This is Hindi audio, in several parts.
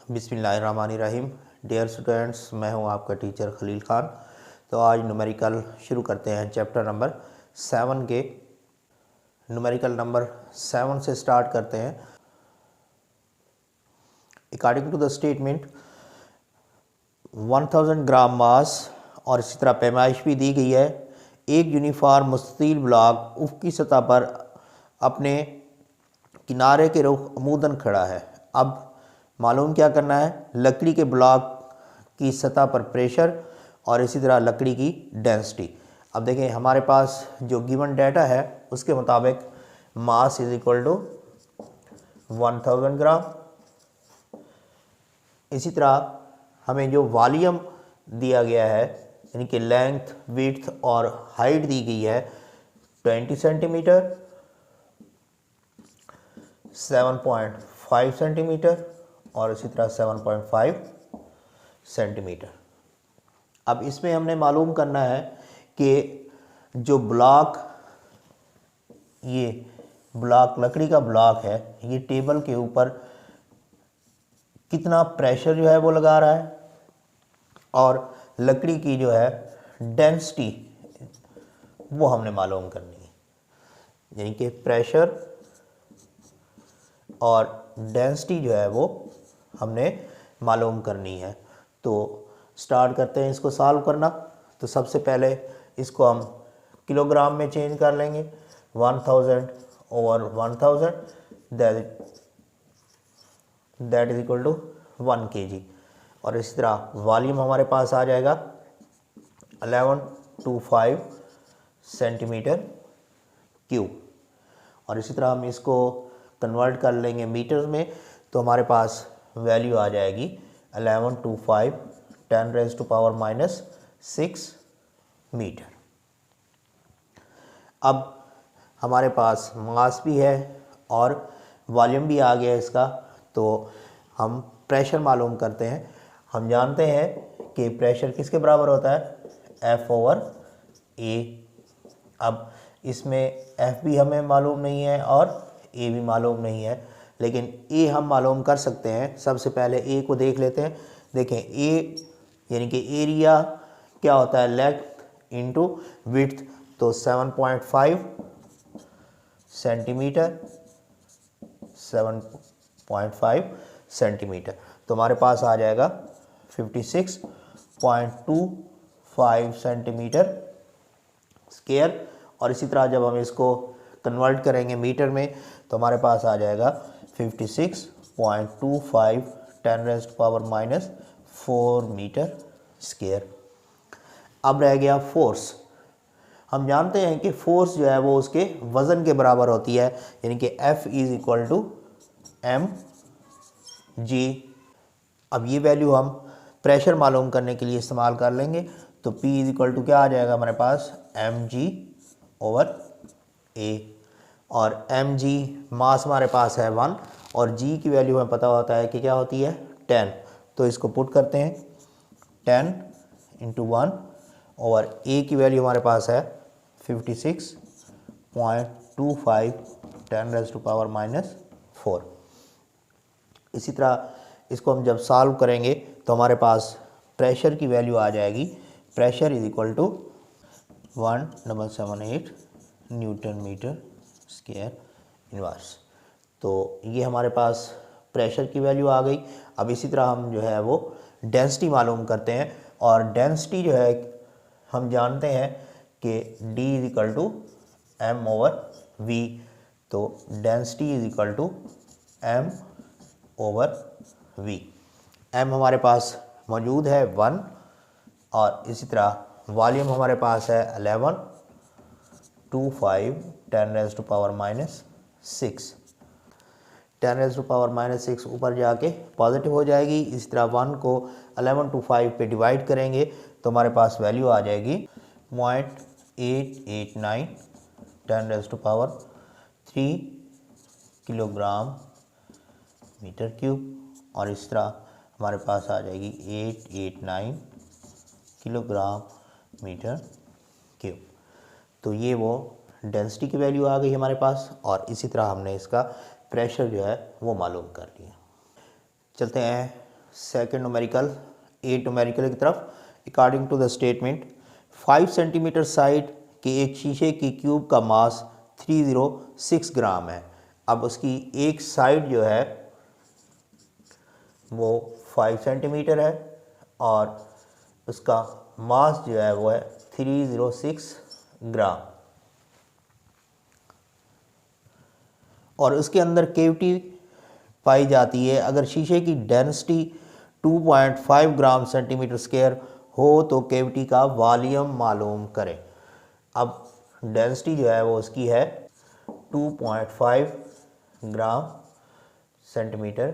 बिस्मिल्लाहिर्रहमानिर्रहीम। डियर स्टूडेंट्स, मैं हूं आपका टीचर खलील ख़ान। तो आज न्यूमेरिकल शुरू करते हैं चैप्टर नंबर 7 के। न्यूमेरिकल नंबर 7 से स्टार्ट करते हैं। अकॉर्डिंग टू द स्टेटमेंट 1000 ग्राम मास और इसी तरह पैमाइश भी दी गई है। एक यूनिफॉर्म मुस्ततील ब्लॉक उफ़क़ी सतह पर अपने किनारे के रुख अमूदन खड़ा है। अब मालूम क्या करना है, लकड़ी के ब्लॉक की सतह पर प्रेशर और इसी तरह लकड़ी की डेंसिटी। अब देखें हमारे पास जो गिवन डाटा है उसके मुताबिक मास इज इक्वल टू 1000 ग्राम। इसी तरह हमें जो वॉल्यूम दिया गया है यानी कि लेंथ, विड्थ और हाइट दी गई है 20 सेंटीमीटर, 7.5 सेंटीमीटर और इसी तरह 7.5 सेंटीमीटर। अब इसमें हमने मालूम करना है कि जो ब्लॉक, ये ब्लॉक लकड़ी का ब्लॉक है, ये टेबल के ऊपर कितना प्रेशर जो है वो लगा रहा है और लकड़ी की जो है डेंसिटी वो हमने मालूम करनी है। यानी कि प्रेशर और डेंसिटी जो है वो हमने मालूम करनी है। तो स्टार्ट करते हैं इसको सॉल्व करना। तो सबसे पहले इसको हम किलोग्राम में चेंज कर लेंगे। 1000 over 1000 that is equal to 1 kg। और इसी तरह वॉल्यूम हमारे पास आ जाएगा 1125 सेंटीमीटर क्यूब। और इसी तरह हम इसको कन्वर्ट कर लेंगे मीटर्स में, तो हमारे पास वैल्यू आ जाएगी 1125 10⁻⁻6 मीटर। अब हमारे पास मास भी है और वॉल्यूम भी आ गया इसका। तो हम प्रेशर मालूम करते हैं। हम जानते हैं कि प्रेशर किसके बराबर होता है, F/A। अब इसमें F भी हमें मालूम नहीं है और A भी मालूम नहीं है, लेकिन A हम मालूम कर सकते हैं। सबसे पहले A को देख लेते हैं। देखें A यानी कि एरिया क्या होता है, लेंथ इंटू विड्थ। तो 7.5 सेंटीमीटर, 7.5 सेंटीमीटर। तो हमारे पास आ जाएगा 56.25 सेंटीमीटर स्क्वायर। और इसी तरह जब हम इसको कन्वर्ट करेंगे मीटर में तो हमारे पास आ जाएगा 56.25 10⁻⁻4 मीटर स्क्वायर। अब रह गया फोर्स। हम जानते हैं कि फोर्स जो है वो उसके वज़न के बराबर होती है, यानी कि F is equal to mg। अब ये वैल्यू हम प्रेशर मालूम करने के लिए इस्तेमाल कर लेंगे। तो P इज इक्वल टू क्या आ जाएगा हमारे पास, mg/A। और mg मास हमारे पास है 1 और g की वैल्यू हमें पता होता है कि क्या होती है, 10। तो इसको पुट करते हैं, 10 × 1 और A की वैल्यू हमारे पास है 56.25 10⁻⁻4। इसी तरह इसको हम जब सॉल्व करेंगे तो हमारे पास प्रेशर की वैल्यू आ जाएगी। Pressure is equal to 1778 newton metre square inverse. तो ये हमारे पास प्रेशर की वैल्यू आ गई। अब इसी तरह हम जो है वो डेंसिटी मालूम करते हैं। और डेंसिटी जो है हम जानते हैं कि D is equal to M/V। तो density is equal to M/V। M हमारे पास मौजूद है 1 और इसी तरह वॉल्यूम हमारे पास है 1125 10⁻⁻6। 10⁻⁻6 ऊपर जाके पॉजिटिव हो जाएगी। इस तरह 1 को 1125 पे डिवाइड करेंगे तो हमारे पास वैल्यू आ जाएगी 0.889 10⁻³ किलोग्राम मीटर क्यूब। और इस तरह हमारे पास आ जाएगी 889 किलोग्राम मीटर क्यूब। तो ये वो डेंसिटी की वैल्यू आ गई हमारे पास। और इसी तरह हमने इसका प्रेशर जो है वो मालूम कर लिया। चलते हैं सेकेंड न्यूमेरिकल 8 न्यूमेरिकल की तरफ। According to the statement 5 centimetre side के एक शीशे की क्यूब का मास 306 ग्राम है। अब उसकी एक साइड जो है वो 5 सेंटीमीटर है और उसका मास जो है वो है 306 ग्राम और उसके अंदर केविटी पाई जाती है। अगर शीशे की डेंसिटी 2.5 ग्राम सेंटीमीटर स्क्वायर हो तो केविटी का वॉल्यूम मालूम करें। अब डेंसिटी जो है वो उसकी है 2.5 ग्राम सेंटीमीटर,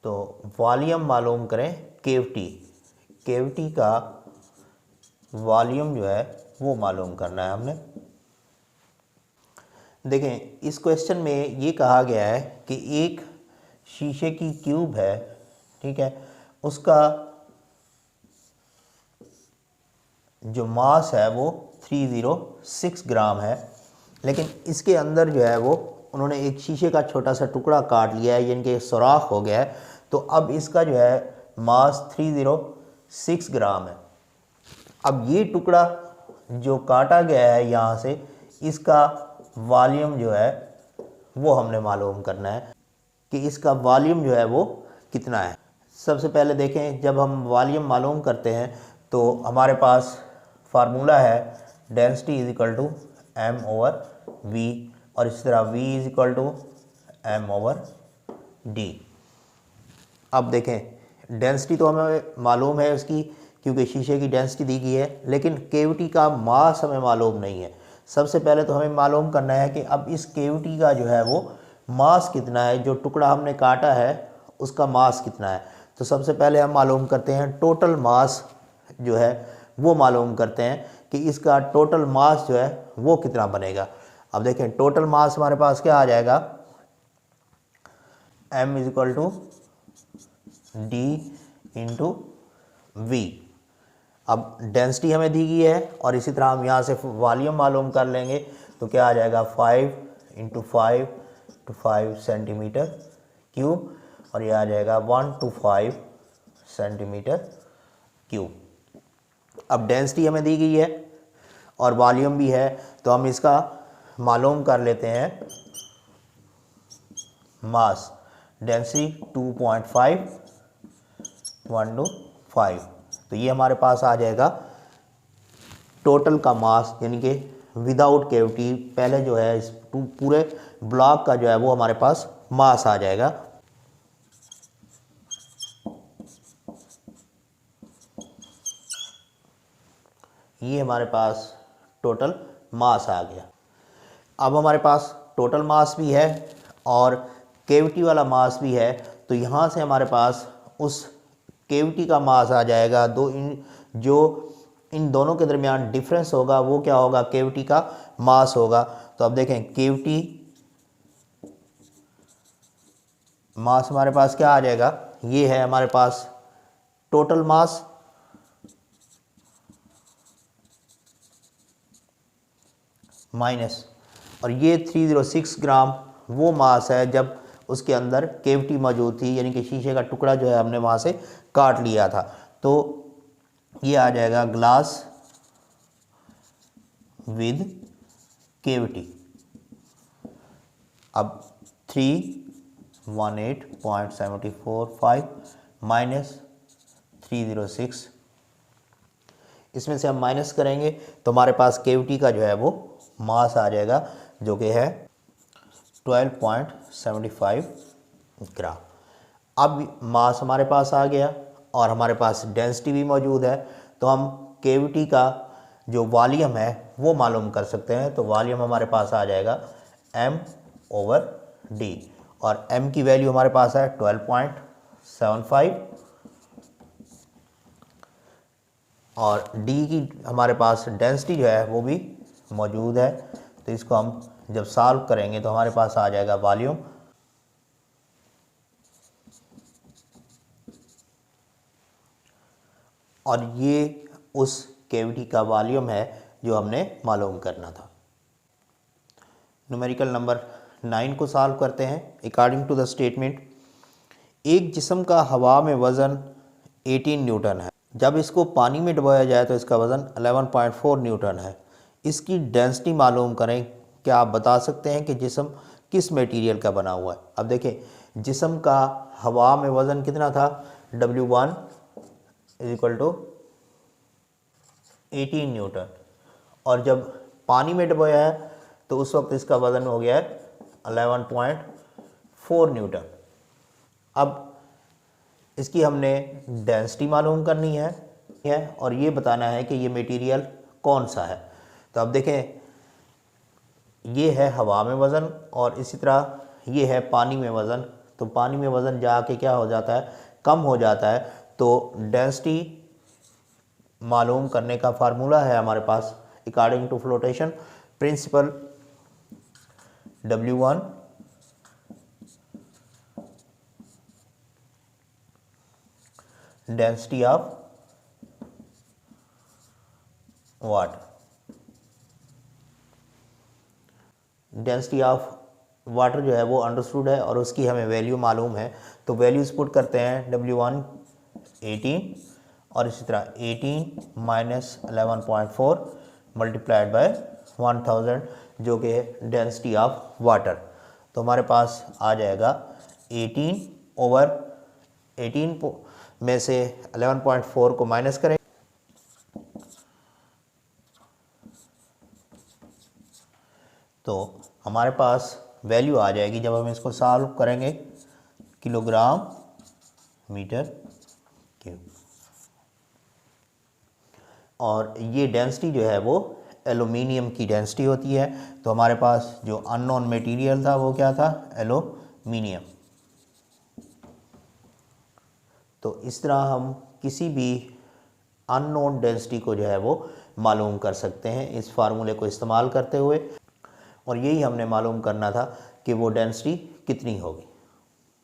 तो वॉल्यूम मालूम करें केविटी। केविटी का वॉल्यूम जो है वो मालूम करना है हमने। देखें, इस क्वेश्चन में ये कहा गया है कि एक शीशे की क्यूब है, ठीक है, उसका जो मास है वो 306 ग्राम है, लेकिन इसके अंदर जो है वो उन्होंने एक शीशे का छोटा सा टुकड़ा काट लिया है, यानी कि सुराख हो गया है। तो अब इसका जो है मास 306 ग्राम है। अब ये टुकड़ा जो काटा गया है यहाँ से, इसका वॉल्यूम जो है वो हमने मालूम करना है कि इसका वॉल्यूम जो है वो कितना है। सबसे पहले देखें, जब हम वॉल्यूम मालूम करते हैं तो हमारे पास फार्मूला है density is equal to M over V और इस तरह v is equal to M over D. अब देखें, डेंसिटी तो हमें मालूम है उसकी, क्योंकि शीशे की डेंसिटी दी गई है, लेकिन केविटी का मास हमें मालूम नहीं है। सबसे पहले तो हमें मालूम करना है कि अब इस केविटी का जो है वो मास कितना है, जो टुकड़ा हमने काटा है उसका मास कितना है। तो सबसे पहले हम मालूम करते हैं टोटल मास जो है वो मालूम करते हैं कि इसका टोटल मास जो है वो कितना बनेगा। अब देखें, टोटल मास हमारे पास क्या आ जाएगा, m is equal to D into V. अब डेंसिटी हमें दी गई है और इसी तरह हम यहाँ से वॉल्यूम मालूम कर लेंगे, तो क्या आ जाएगा 5 इंटू 5 सेंटीमीटर क्यूब और यह आ जाएगा 1 to 5 सेंटीमीटर क्यूब। अब डेंसिटी हमें दी गई है और वॉल्यूम भी है, तो हम इसका मालूम कर लेते हैं मास। डेंसिटी 2.5 1 to 5, तो ये हमारे पास आ जाएगा टोटल का मास, यानी कि विदाउट केविटी। पहले जो है इस पूरे ब्लॉक का जो है वो हमारे पास मास आ जाएगा। ये हमारे पास टोटल मास आ गया। अब हमारे पास टोटल मास भी है और केविटी वाला मास भी है, तो यहाँ से हमारे पास उस केविटी का मास आ जाएगा। जो इन दोनों के दरमियान डिफरेंस होगा वो क्या होगा, केविटी का मास होगा। तो अब देखें, केविटी मास हमारे पास क्या आ जाएगा, ये है हमारे पास टोटल मास माइनस, और ये 306 ग्राम वो मास है जब उसके अंदर केविटी मौजूद थी, यानी कि शीशे का टुकड़ा जो है हमने वहाँ से काट लिया था। तो ये आ जाएगा ग्लास विद केविटी। अब 318.745 माइनस 306, इसमें से हम माइनस करेंगे तो हमारे पास केविटी का जो है वो मास आ जाएगा, जो कि है 12.75 ग्राम। अब मास हमारे पास आ गया और हमारे पास डेंसिटी भी मौजूद है, तो हम केविटी का जो वॉल्यूम है वो मालूम कर सकते हैं। तो वॉल्यूम हमारे पास आ जाएगा m ओवर d, और m की वैल्यू हमारे पास है 12.75 और d की हमारे पास डेंसिटी जो है वो भी मौजूद है। तो इसको हम जब सॉल्व करेंगे तो हमारे पास आ जाएगा वॉल्यूम और ये उस केविटी का वॉल्यूम है जो हमने मालूम करना था। न्यूमेरिकल नंबर 9 को सॉल्व करते हैं। अकॉर्डिंग टू द स्टेटमेंट एक जिस्म का हवा में वज़न 18 न्यूटन है, जब इसको पानी में डुबाया जाए तो इसका वज़न 11.4 न्यूटन है। इसकी डेंसिटी मालूम करें। क्या आप बता सकते हैं कि जिस्म किस मटेरियल का बना हुआ है? अब देखें, जिस्म का हवा में वज़न कितना था? W1 = 18 न्यूटन, और जब पानी में डुबाया है तो उस वक्त इसका वज़न हो गया है 11.4 न्यूटन। अब इसकी हमने डेंसिटी मालूम करनी है और ये बताना है कि ये मटेरियल कौन सा है। तो अब देखें, ये है हवा में वज़न और इसी तरह ये है पानी में वज़न। तो पानी में वज़न जाके क्या हो जाता है? कम हो जाता है। तो डेंसिटी मालूम करने का फार्मूला है हमारे पास according to flotation principle, W1 density of water. Density of water जो है वो अंडरस्टूड है और उसकी हमें वैल्यू मालूम है। तो वैल्यूज पुट करते हैं। W1 18 और इसी तरह 18 माइनस 11.4 मल्टीप्लाइड बाय 1000 जो कि है डेंसिटी ऑफ वाटर। तो हमारे पास आ जाएगा 18 में से 11.4 को माइनस करें तो हमारे पास वैल्यू आ जाएगी, जब हम इसको सॉल्व करेंगे, किलोग्राम मीटर क्यूब। और ये डेंसिटी जो है वो एल्यूमिनियम की डेंसिटी होती है। तो हमारे पास जो अननोन मटेरियल था वो क्या था? एल्यूमिनियम। तो इस तरह हम किसी भी अननोन डेंसिटी को जो है वो मालूम कर सकते हैं इस फार्मूले को इस्तेमाल करते हुए, और यही हमने मालूम करना था कि वो डेंसिटी कितनी होगी।